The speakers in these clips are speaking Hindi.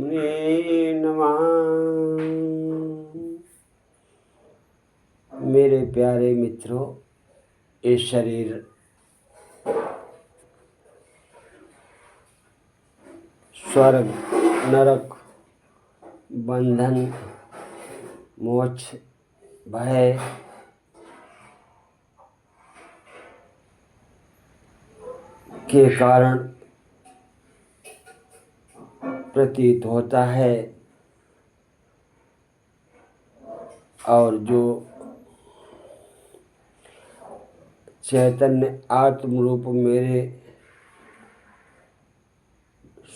नमः। मेरे प्यारे मित्रों, ये शरीर स्वर्ग, नरक, बंधन, मोक्ष, भय के कारण प्रतीत होता है, और जो चैतन्य आत्म रूप मेरे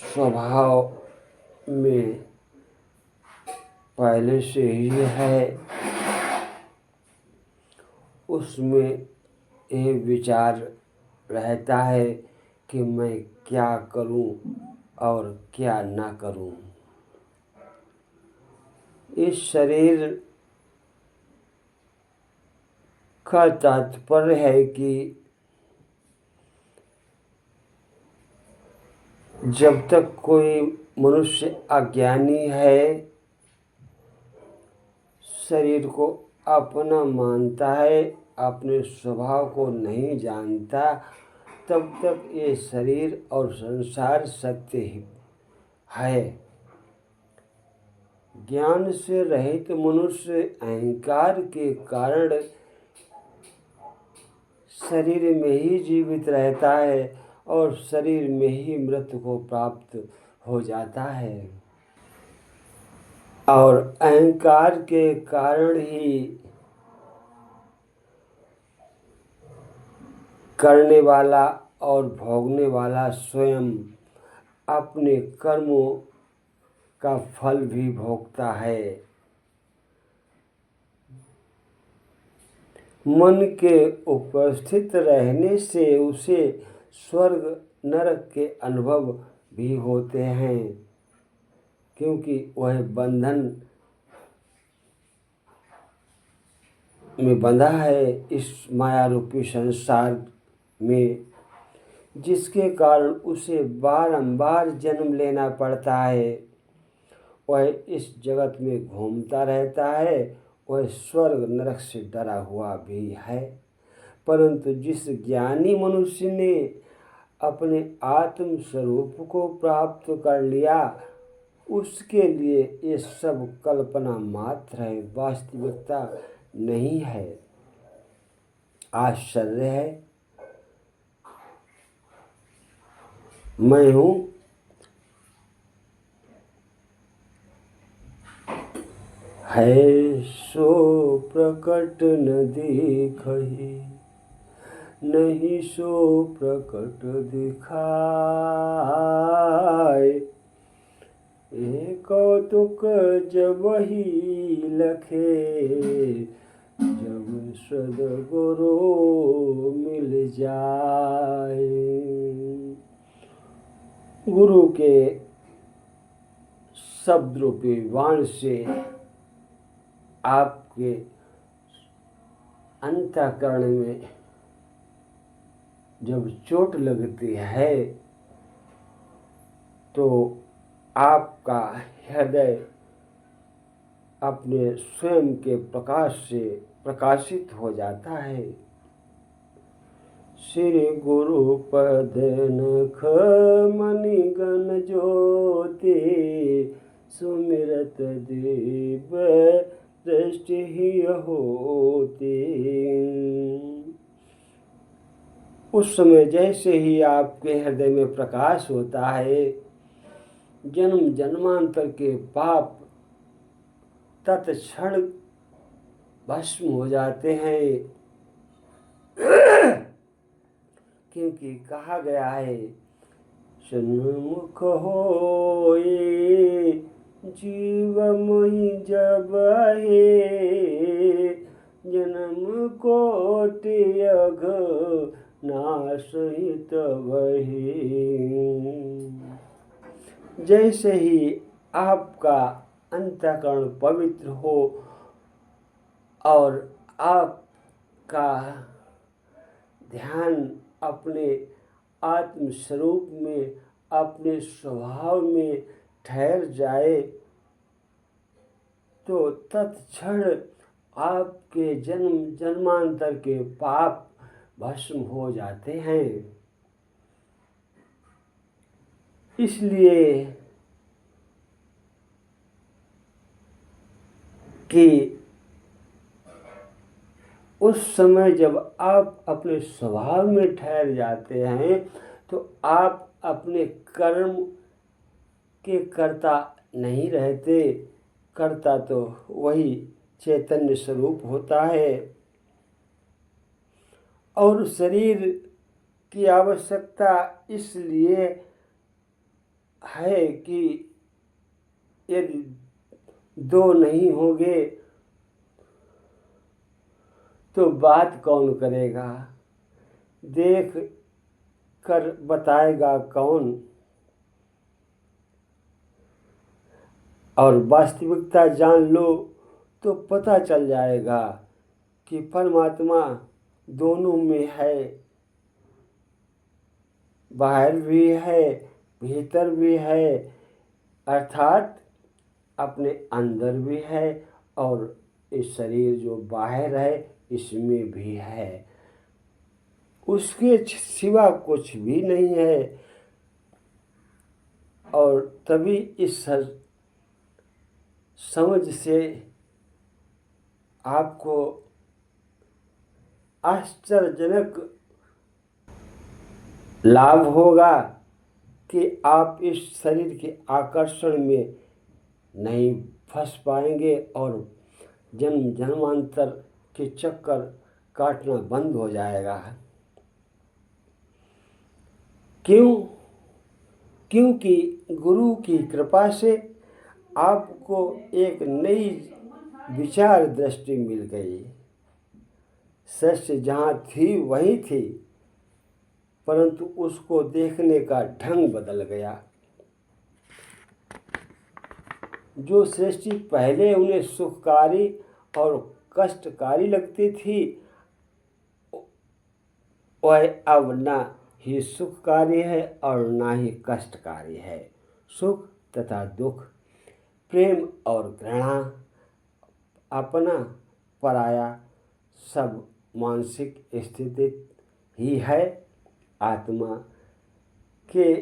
स्वभाव में पहले से ही है, उसमें ये विचार रहता है कि मैं क्या करूं और क्या ना करूं। इस शरीर का तात्पर्य है कि जब तक कोई मनुष्य अज्ञानी है, शरीर को अपना मानता है, अपने स्वभाव को नहीं जानता, तब तक ये शरीर और संसार सत्य ही है। ज्ञान से रहित मनुष्य अहंकार के कारण शरीर में ही जीवित रहता है और शरीर में ही मृत्यु को प्राप्त हो जाता है। और अहंकार के कारण ही करने वाला और भोगने वाला स्वयं अपने कर्मों का फल भी भोगता है। मन के उपस्थित रहने से उसे स्वर्ग नरक के अनुभव भी होते हैं, क्योंकि वह बंधन में बंधा है इस माया रूपी संसार में, जिसके कारण उसे बारंबार जन्म लेना पड़ता है। वह इस जगत में घूमता रहता है, वह स्वर्ग नरक से डरा हुआ भी है। परंतु जिस ज्ञानी मनुष्य ने अपने आत्म स्वरूप को प्राप्त कर लिया, उसके लिए ये सब कल्पना मात्र है, वास्तविकता नहीं है। आश्चर्य है। मैं हूँ है सो प्रकट न दिखहि, नहीं सो प्रकट दिखाय। एक कौतुक जब ही लखे, जब सद्गुरु मिल जाए। गुरु के शब्द रूपी वाण से आपके अंतःकरण में जब चोट लगती है, तो आपका हृदय अपने स्वयं के प्रकाश से प्रकाशित हो जाता है। श्री गुरु पद नख मणि गण ज्योति, सुमिरत दीप दृष्टि ही होती। उस समय जैसे ही आपके हृदय में प्रकाश होता है, जन्म जन्मांतर के पाप तत्क्षण भस्म हो जाते हैं, क्योंकि कहा गया है, सन्मुख होए जीव मोहि जब हे, जन्म कोटि अघ नासहि तब हे। जैसे ही आपका अंतःकरण पवित्र हो और आपका ध्यान अपने आत्म स्वरूप में, अपने स्वभाव में ठहर जाए तो तत्क्षण आपके जन्म जन्मांतर के पाप भस्म हो जाते हैं। इसलिए कि उस समय जब आप अपने स्वभाव में ठहर जाते हैं तो आप अपने कर्म के कर्ता नहीं रहते। कर्ता तो वही चैतन्य स्वरूप होता है। और शरीर की आवश्यकता इसलिए है कि यदि दो नहीं होंगे तो बात कौन करेगा, देख कर बताएगा कौन। और वास्तविकता जान लो तो पता चल जाएगा कि परमात्मा दोनों में है, बाहर भी है भीतर भी है, अर्थात अपने अंदर भी है और इस शरीर जो बाहर है इसमें भी है। उसके सिवा कुछ भी नहीं है। और तभी इस समझ से आपको आश्चर्यजनक लाभ होगा कि आप इस शरीर के आकर्षण में नहीं फंस पाएंगे और जन्म जन्मांतर के चक्कर काटना बंद हो जाएगा। क्यों? क्योंकि गुरु की कृपा से आपको एक नई विचार दृष्टि मिल गई। सृष्टि जहाँ थी वही थी, परंतु उसको देखने का ढंग बदल गया। जो सृष्टि पहले उन्हें सुखकारी और कष्टकारी लगती थी वह अब न ही सुखकारी है और न ही कष्टकारी है। सुख तथा दुख, प्रेम और घृणा, अपना पराया सब मानसिक स्थिति ही है। आत्मा के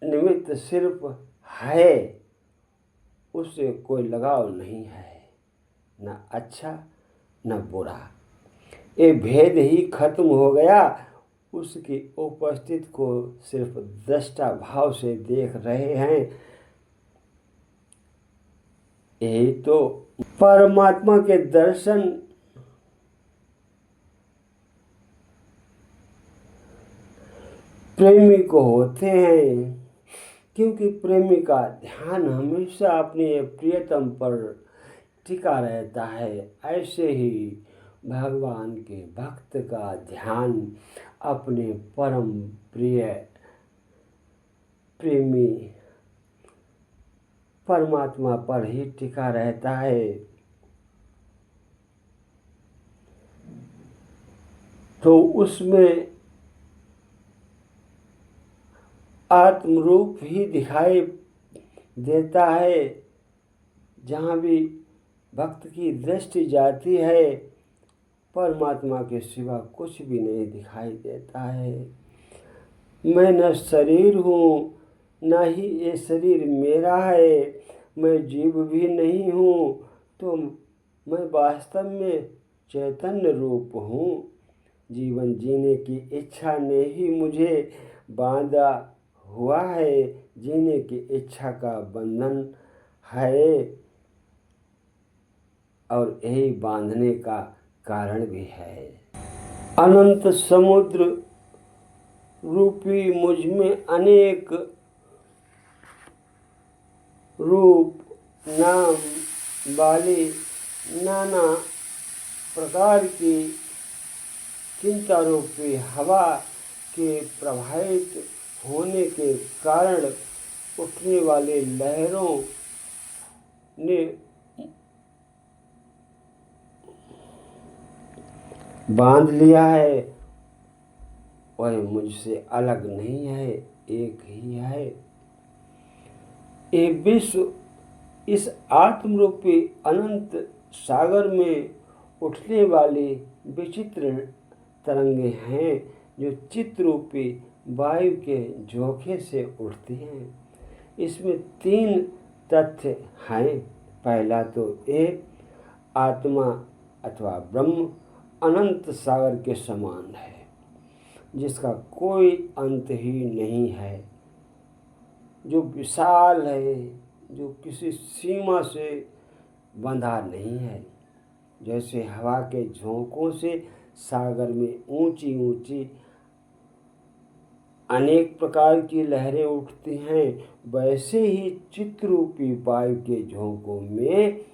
निमित्त सिर्फ है, उससे कोई लगाव नहीं है, न अच्छा न बुरा। ये भेद ही खत्म हो गया। उसकी उपस्थिति को सिर्फ दृष्टा भाव से देख रहे हैं। यही तो परमात्मा के दर्शन प्रेमी को होते हैं, क्योंकि प्रेमी का ध्यान हमेशा अपने प्रियतम पर टिका रहता है। ऐसे ही भगवान के भक्त का ध्यान अपने परम प्रिय प्रेमी परमात्मा पर ही टिका रहता है। तो उसमें आत्मरूप ही दिखाई देता है। जहाँ भी भक्त की दृष्टि जाती है परमात्मा के सिवा कुछ भी नहीं दिखाई देता है। मैं न शरीर हूँ न ही ये शरीर मेरा है, मैं जीव भी नहीं हूँ, तो मैं वास्तव में चैतन्य रूप हूँ। जीवन जीने की इच्छा ने ही मुझे बांधा हुआ है, जीने की इच्छा का बंधन है और यही बांधने का कारण भी है। अनंत समुद्र रूपी मुझ में अनेक रूप नाम वाली नाना प्रकार की चिंता रूपी हवा के प्रभावित होने के कारण उठने वाले लहरों ने बांध लिया है। वह मुझसे अलग नहीं है, एक ही है। ये विश्व इस आत्मरूपी अनंत सागर में उठने वाली विचित्र तरंगे हैं जो चित्तरूपी वायु के झोंके से उठती हैं। इसमें 3 तथ्य हैं। पहला तो एक, आत्मा अथवा ब्रह्म अनंत सागर के समान है, जिसका कोई अंत ही नहीं है, जो विशाल है, जो किसी सीमा से बंधा नहीं है। जैसे हवा के झोंकों से सागर में ऊंची ऊंची अनेक प्रकार की लहरें उठती हैं, वैसे ही चित्तरूपी वायु के झोंकों में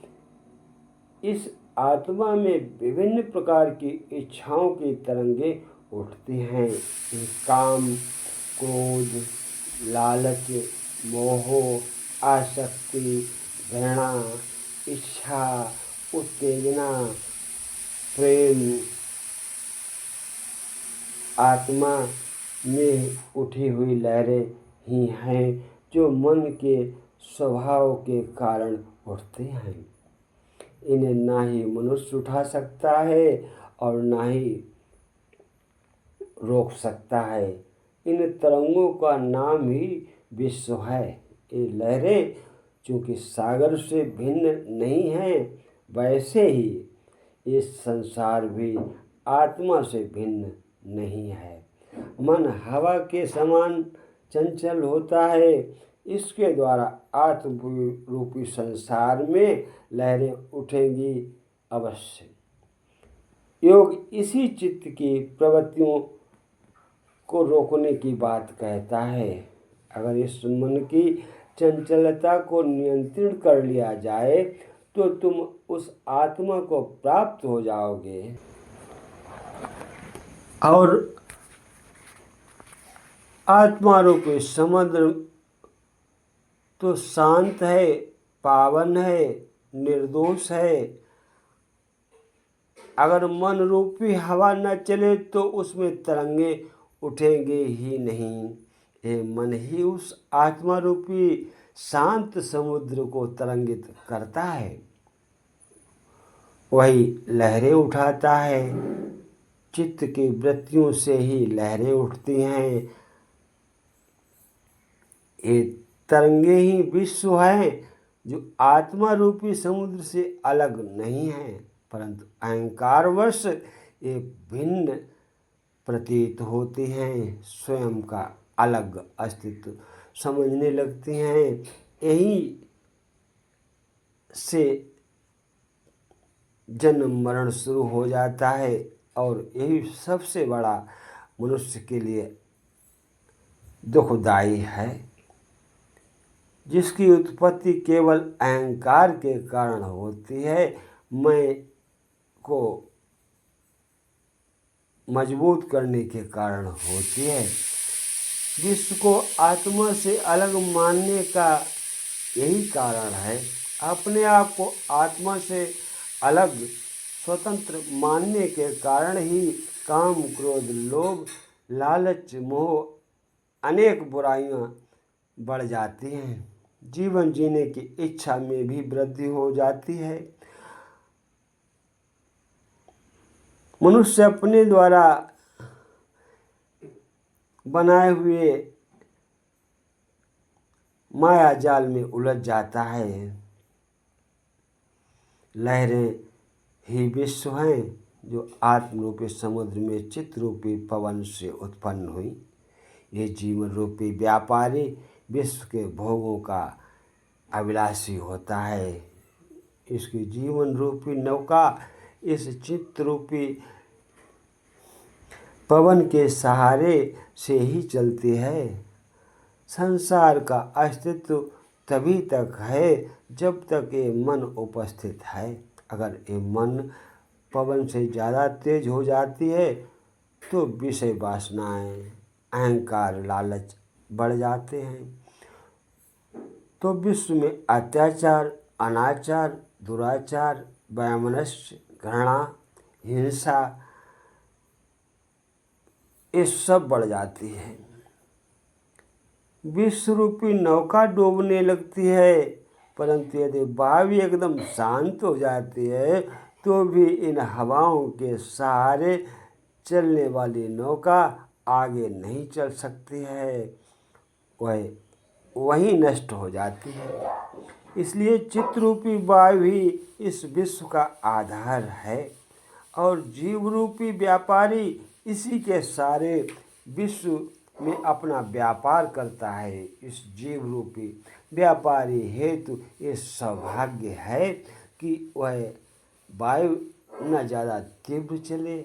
इस आत्मा में विभिन्न प्रकार की इच्छाओं की तरंगे उठती हैं। काम, क्रोध, लालच, मोह, आसक्ति, घृणा, इच्छा, उत्तेजना, प्रेम आत्मा में उठी हुई लहरें ही हैं जो मन के स्वभाव के कारण उठते हैं। इन्हें ना ही मनुष्य उठा सकता है और ना ही रोक सकता है। इन तरंगों का नाम ही विश्व है। ये लहरें चूँकि सागर से भिन्न नहीं हैं, वैसे ही ये संसार भी आत्मा से भिन्न नहीं है। मन हवा के समान चंचल होता है। इसके द्वारा आत्म रूपी संसार में लहरें उठेंगी अवश्य। योग इसी चित्त की प्रवृत्तियों को रोकने की बात कहता है। अगर इस मन की चंचलता को नियंत्रित कर लिया जाए तो तुम उस आत्मा को प्राप्त हो जाओगे और आत्मा रूपी समुद्र तो शांत है, पावन है, निर्दोष है। अगर मन रूपी हवा न चले तो उसमें तरंगे उठेंगे ही नहीं। ये मन ही उस आत्मा रूपी शांत समुद्र को तरंगित करता है, वही लहरें उठाता है। चित्त की वृत्तियों से ही लहरें उठती हैं। ये तरंगे ही विश्व है जो आत्मा रूपी समुद्र से अलग नहीं है, परंतु अहंकारवश ये भिन्न प्रतीत होती हैं, स्वयं का अलग अस्तित्व समझने लगती हैं। यही से जन्म मरण शुरू हो जाता है और यही सबसे बड़ा मनुष्य के लिए दुखदाई है, जिसकी उत्पत्ति केवल अहंकार के कारण होती है। मैं को मजबूत करने के कारण होती है। विश्व को आत्मा से अलग मानने का यही कारण है। अपने आप को आत्मा से अलग स्वतंत्र मानने के कारण ही काम, क्रोध, लोभ, लालच, मोह अनेक बुराइयां बढ़ जाती हैं। जीवन जीने की इच्छा में भी वृद्धि हो जाती है। मनुष्य अपने द्वारा बनाए हुए माया जाल में उलझ जाता है। लहरें ही विश्व हैं जो आत्म रूपी समुद्र में चित्त रूपी पवन से उत्पन्न हुई। ये जीवन रूपी व्यापारी विश्व के भोगों का अभिलाषी होता है। इसकी जीवन रूपी नौका इस चित्त रूपी पवन के सहारे से ही चलती है। संसार का अस्तित्व तभी तक है जब तक ये मन उपस्थित है। अगर ये मन पवन से ज़्यादा तेज हो जाती है तो विषय वासनाएं, अहंकार, लालच बढ़ जाते हैं। तो विश्व में अत्याचार, अनाचार, दुराचार, वैमनस्य, घृणा, हिंसा ये सब बढ़ जाती है। विश्व रूपी नौका डूबने लगती है, परंतु यदि वायु एकदम शांत हो जाती है तो भी इन हवाओं के सहारे चलने वाली नौका आगे नहीं चल सकती है, वह वहीं नष्ट हो जाती है। इसलिए चित्त रूपी वायु ही इस विश्व का आधार है और जीव रूपी व्यापारी इसी के सारे विश्व में अपना व्यापार करता है। इस जीव रूपी व्यापारी हेतु ये सौभाग्य है कि वह वायु न ज़्यादा तीव्र चले,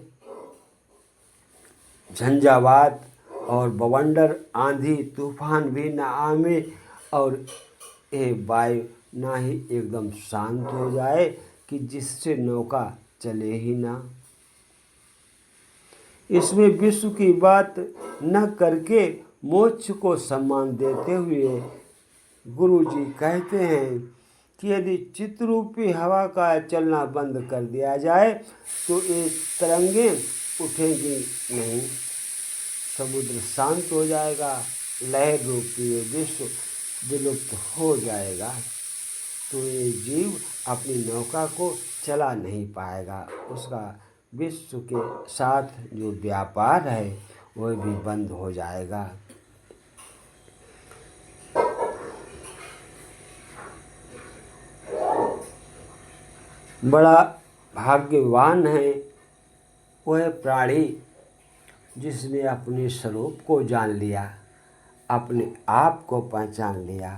झंझावात और बवंडर आंधी तूफान भी न आवे और ये वायु ना ही एकदम शांत हो जाए कि जिससे नौका चले ही ना। इसमें विश्व की बात न करके मोक्ष को सम्मान देते हुए गुरु जी कहते हैं कि यदि चित्रूपी हवा का चलना बंद कर दिया जाए तो ये तरंगें उठेंगी नहीं, समुद्र शांत हो जाएगा, लहर रूपी विश्व विलुप्त हो जाएगा, तो ये जीव अपनी नौका को चला नहीं पाएगा, उसका विश्व के साथ जो व्यापार है वह भी बंद हो जाएगा। बड़ा भाग्यवान है वह प्राणी जिसने अपने स्वरूप को जान लिया, अपने आप को पहचान लिया।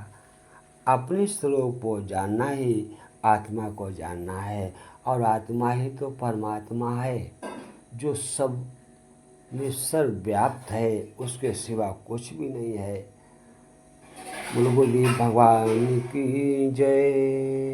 अपने स्वरूप को जानना ही आत्मा को जानना है और आत्मा ही तो परमात्मा है जो सब में सर्वव्याप्त है, उसके सिवा कुछ भी नहीं है। बोलो भगवान की जय।